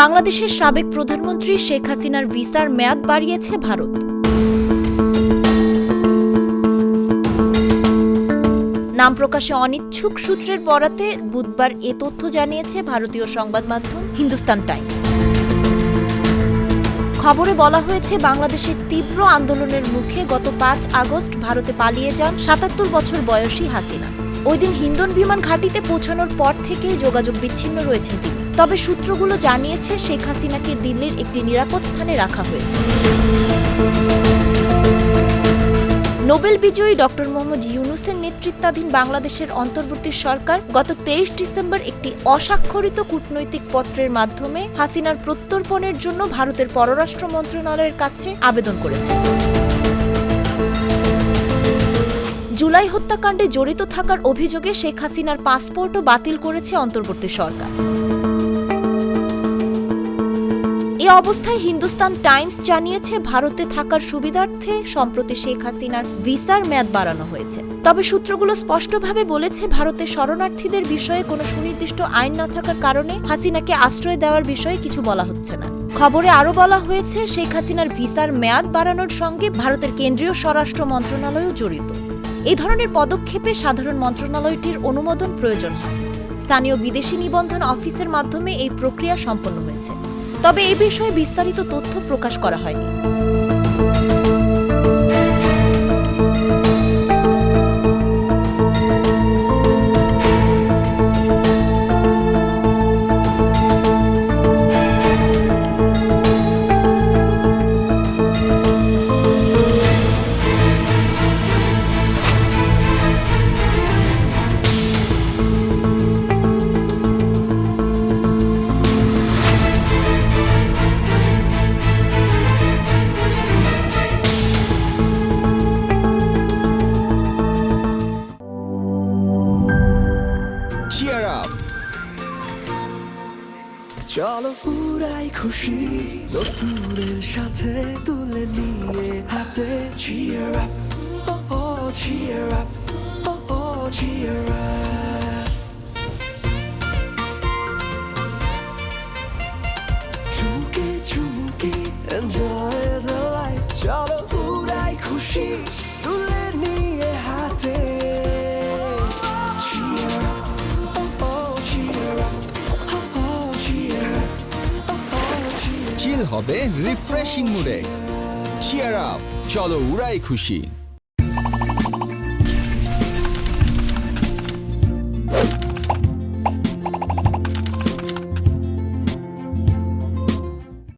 বাংলাদেশের সাবেক প্রধানমন্ত্রী শেখ হাসিনার ভিসার মেয়াদ বাড়িয়েছে ভারত। নাম প্রকাশে অনিচ্ছুক সূত্রের বরাতে বুধবার এ তথ্য জানিয়েছে ভারতীয় সংবাদ মাধ্যম হিন্দুস্তান টাইমস। খবরে বলা হয়েছে, বাংলাদেশের তীব্র আন্দোলনের মুখে গত ৫ আগস্ট ভারতে পালিয়ে যান ৭৭ বছর বয়সী হাসিনা। ওই দিন হিন্দন বিমান ঘাঁটিতে পৌঁছানোর পর থেকেই যোগাযোগ বিচ্ছিন্ন রয়েছেন তিনি। তবে সূত্রগুলো জানিয়েছে, শেখ হাসিনাকে দিল্লির একটি নিরাপদ স্থানে রাখা হয়েছে। নোবেল বিজয়ী ডক্টর মোহাম্মদ ইউনূসের নেতৃত্বাধীন বাংলাদেশের অন্তর্বর্তী সরকার গত ২৩ ডিসেম্বর একটি অস্বাক্ষরিত কূটনৈতিক পত্রের মাধ্যমে হাসিনার প্রত্যর্পণের জন্য ভারতের পররাষ্ট্র মন্ত্রণালয়ের কাছে আবেদন করেছে। জুলাই হত্যাকাণ্ডে জড়িত থাকার অভিযোগে শেখ হাসিনার পাসপোর্টও বাতিল করেছে অন্তর্বর্তী সরকার। এ অবস্থায় হিন্দুস্তান টাইমস জানিয়েছে, ভারতে থাকার সুবিধার্থে সম্প্রতি শেখ হাসিনার ভিসার মেয়াদ বাড়ানো হয়েছে। তবে সূত্রগুলো স্পষ্টভাবে বলেছে, ভারতে শরণার্থীদের বিষয়ে কোনো সুনির্দিষ্ট আইন না থাকার কারণে হাসিনাকে আশ্রয় দেওয়ার বিষয়ে কিছু বলা হচ্ছে না। খবরে আরও বলা হয়েছে, শেখ হাসিনার ভিসার মেয়াদ বাড়ানোর সঙ্গে ভারতের কেন্দ্রীয় স্বরাষ্ট্র মন্ত্রণালয়ও জড়িত। এই ধরনের পদক্ষেপে সাধারণ মন্ত্রণালয়টির অনুমোদন প্রয়োজন হয়। স্থানীয় বিদেশি নিবন্ধন অফিসের মাধ্যমে এই প্রক্রিয়া সম্পন্ন হয়েছে। তবে এই বিষয়ে বিস্তারিত তথ্য প্রকাশ করা হয়নি। Cheer up! চলো উড়াই খুশি নতুনের সাথে তুলে নিয়ে হাতে। Cheer up, oh oh, cheer up, oh oh, cheer up. চুমুকে চুমুকে enjoy the life. চলো উড়াই খুশি তুলে নিয়ে হাতে। চিল হবে রিফ্রেশিং মুডে। চিয়ার আপ, চলো উড়াই খুশি।